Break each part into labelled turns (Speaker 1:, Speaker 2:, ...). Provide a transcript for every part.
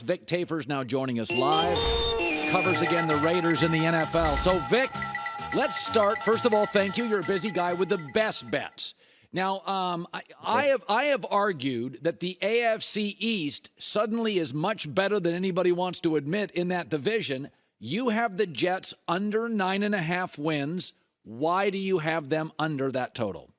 Speaker 1: Vic Tafur is now joining us live. Covers again the Raiders in the NFL. So, Vic, let's start. First of all, thank you. You're a busy guy with the best bets. Now, I have argued that the AFC East suddenly is much better than anybody wants to admit in that division. You have the Jets under 9.5 wins. Why do you have them under that total?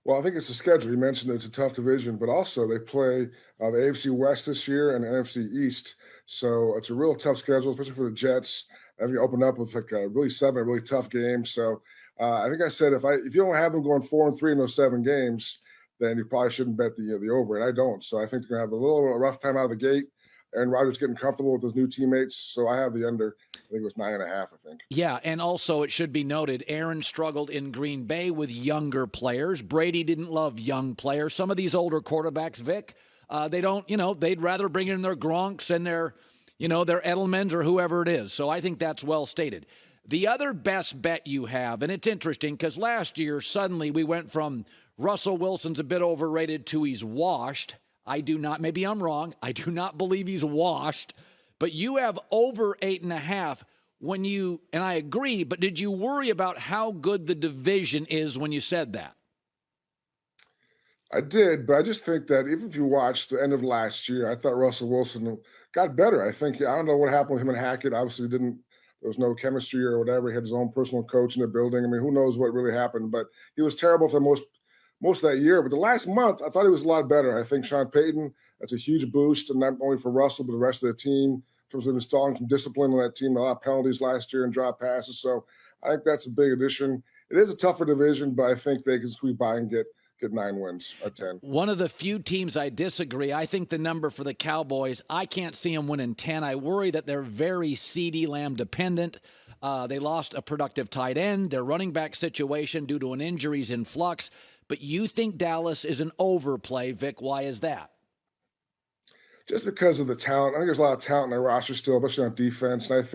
Speaker 2: Well, I think it's the schedule. You mentioned it's a tough division, but also they play the AFC West this year and the NFC East. So it's a real tough schedule, especially for the Jets. And you open up with like a really tough games. So I think I said if you don't have them going 4-3 in those 7 games, then you probably shouldn't bet the over. And I don't. So I think they're going to have a little rough time out of the gate. Aaron Rodgers getting comfortable with his new teammates. So I have the under. I think it was 9.5, I think. Yeah,
Speaker 1: and also it should be noted, Aaron struggled in Green Bay with younger players. Brady didn't love young players. Some of these older quarterbacks, Vic, they don't, they'd rather bring in their Gronks and their Edelmans or whoever it is. So I think that's well stated. The other best bet you have, and it's interesting because last year suddenly we went from Russell Wilson's a bit overrated to he's washed. Maybe I'm wrong. I do not believe he's washed, but you have over 8.5 and I agree, but did you worry about how good the division is when you said that?
Speaker 2: I did, but I just think that even if you watched the end of last year, I thought Russell Wilson got better. I don't know what happened with him and Hackett. Obviously there was no chemistry or whatever. He had his own personal coach in the building. I mean, who knows what really happened, but he was terrible for most of that year. But the last month, I thought he was a lot better. I think Sean Payton, that's a huge boost, and not only for Russell, but the rest of the team, in terms of installing some discipline on that team, a lot of penalties last year and drop passes. So I think that's a big addition. It is a tougher division, but I think they can squeeze by and get 9 wins or 10.
Speaker 1: One of the few teams I disagree. I think the number for the Cowboys, I can't see them winning 10. I worry that they're very CeeDee Lamb dependent. They lost a productive tight end. Their running back situation due to an injury's in flux. But you think Dallas is an overplay, Vic. Why is that?
Speaker 2: Just because of the talent. I think there's a lot of talent in their roster still, especially on defense. And I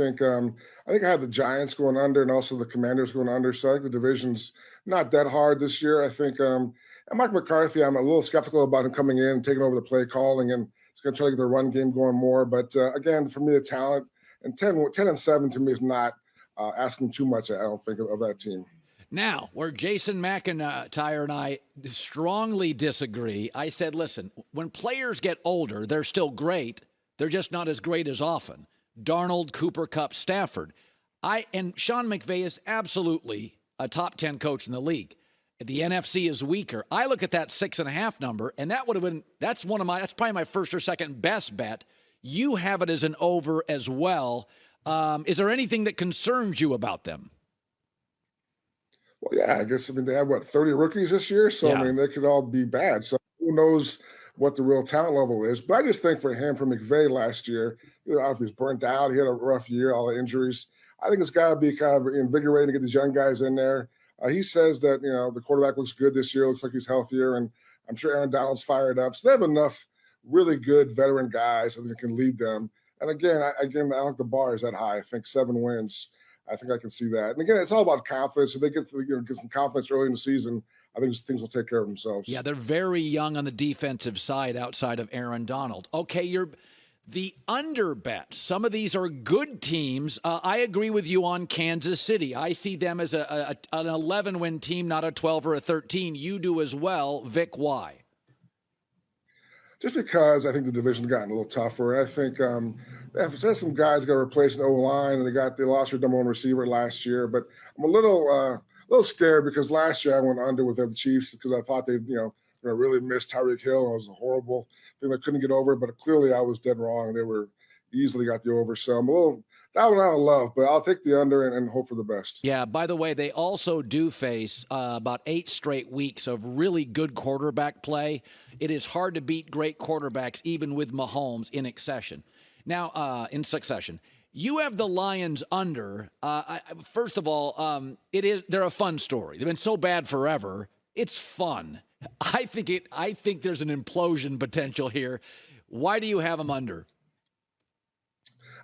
Speaker 2: think I have the Giants going under and also the Commanders going under. So I think the division's not that hard this year. I think and Mike McCarthy, I'm a little skeptical about him coming in and taking over the play calling, and he's going to try to get the run game going more. But again, for me, the talent and 10-7 to me is not asking too much. I don't think of that team.
Speaker 1: Now, where Jason McIntyre and I strongly disagree, I said, listen, when players get older, they're still great. They're just not as great as often. Darnold, Cooper Kupp, Stafford. And Sean McVay is absolutely a top 10 coach in the league. The NFC is weaker. I look at that 6.5 number, and that would have been, that's probably my first or second best bet. You have it as an over as well. Is there anything that concerns you about them?
Speaker 2: Well, yeah, I guess, they have, 30 rookies this year? So, yeah. They could all be bad. So who knows what the real talent level is. But I just think for McVay last year, I don't know if he's burnt out. He had a rough year, all the injuries. I think it's got to be kind of invigorating to get these young guys in there. He says that, the quarterback looks good this year, looks like he's healthier, and I'm sure Aaron Donald's fired up. So they have enough really good veteran guys that can lead them. And again, I don't think the bar is that high. I think 7 wins. I think I can see that. And again, it's all about confidence. If they get some confidence early in the season, I think things will take care of themselves.
Speaker 1: Yeah, they're very young on the defensive side outside of Aaron Donald. Okay, the under bet. Some of these are good teams. I agree with you on Kansas City. I see them as an 11-win team, not a 12 or a 13. You do as well. Vic, why?
Speaker 2: Just because I think the division's gotten a little tougher. I think they have some guys got to replace an O-line, and they lost their number 1 receiver last year. But I'm a little scared because last year I went under with the Chiefs because I thought they'd really miss Tyreek Hill. It was a horrible thing they couldn't get over. But clearly I was dead wrong. They were easily got the over. So I'm a little. That one I don't love, but I'll take the under and hope for the best.
Speaker 1: Yeah, by the way, they also do face about 8 straight weeks of really good quarterback play. It is hard to beat great quarterbacks, even with Mahomes in succession. You have the Lions under. First of all, they're a fun story. They've been so bad forever. It's fun. I think there's an implosion potential here. Why do you have them under?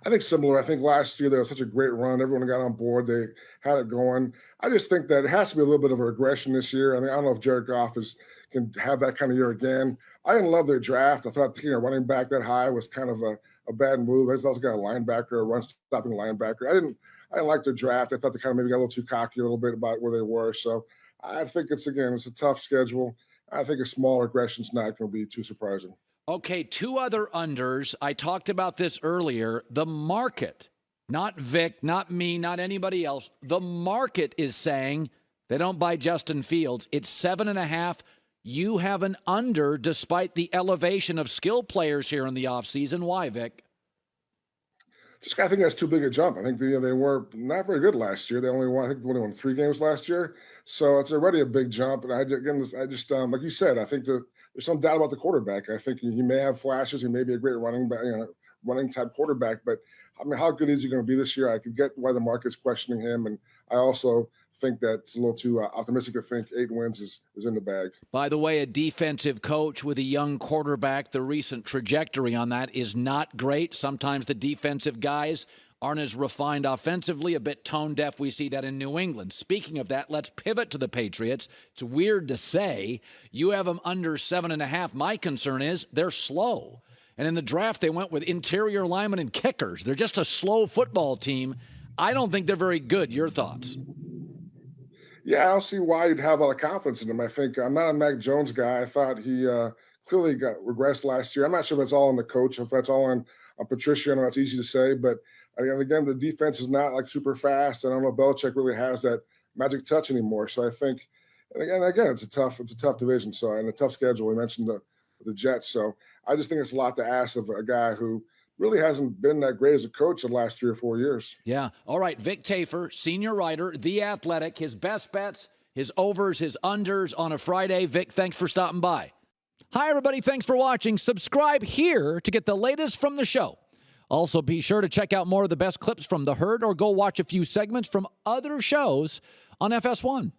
Speaker 2: I think similar. I think last year there was such a great run. Everyone got on board. They had it going. I just think that it has to be a little bit of a regression this year. I don't know if Jared Goff is can have that kind of year again. I didn't love their draft. I thought running back that high was kind of a bad move. They also got a linebacker, a run-stopping linebacker. I didn't like their draft. I thought they kind of maybe got a little too cocky a little bit about where they were. So I think it's a tough schedule. I think a small regression's not going to be too surprising.
Speaker 1: Okay, two other unders. I talked about this earlier. The market, not Vic, not me, not anybody else. The market is saying they don't buy Justin Fields. It's 7.5. You have an under despite the elevation of skill players here in the offseason. Why, Vic?
Speaker 2: I think that's too big a jump. I think they were not very good last year. They only won 3 games last year. So it's already a big jump. And I just like you said, I think there's some doubt about the quarterback. I think he may have flashes. He may be a great running type quarterback. But I mean, how good is he going to be this year? I could get why the market's questioning him. And I also think that it's a little too optimistic to think 8 wins is in the bag.
Speaker 1: By the way, a defensive coach with a young quarterback, the recent trajectory on that is not great. Sometimes the defensive guys aren't as refined offensively, a bit tone deaf. We see that in New England. Speaking of that, let's pivot to the Patriots. It's weird to say. You have them under 7.5. My concern is they're slow. And in the draft, they went with interior linemen and kickers. They're just a slow football team. I don't think they're very good. Your thoughts?
Speaker 2: Yeah, I don't see why you'd have a lot of confidence in him. I think I'm not a Mac Jones guy. I thought he clearly got regressed last year. I'm not sure if that's all on the coach, if that's all on Patricia. I know that's easy to say, but again, the defense is not like super fast. And I don't know if Belichick really has that magic touch anymore. So I think, and again, it's a tough division. So and a tough schedule. We mentioned the Jets. So I just think it's a lot to ask of a guy who really hasn't been that great as a coach in the last 3 or 4 years.
Speaker 1: Yeah. All right. Vic Tafur, senior writer, The Athletic, his best bets, his overs, his unders on a Friday. Vic, thanks for stopping by. Hi, everybody. Thanks for watching. Subscribe here to get the latest from the show. Also, be sure to check out more of the best clips from The Herd or go watch a few segments from other shows on FS1.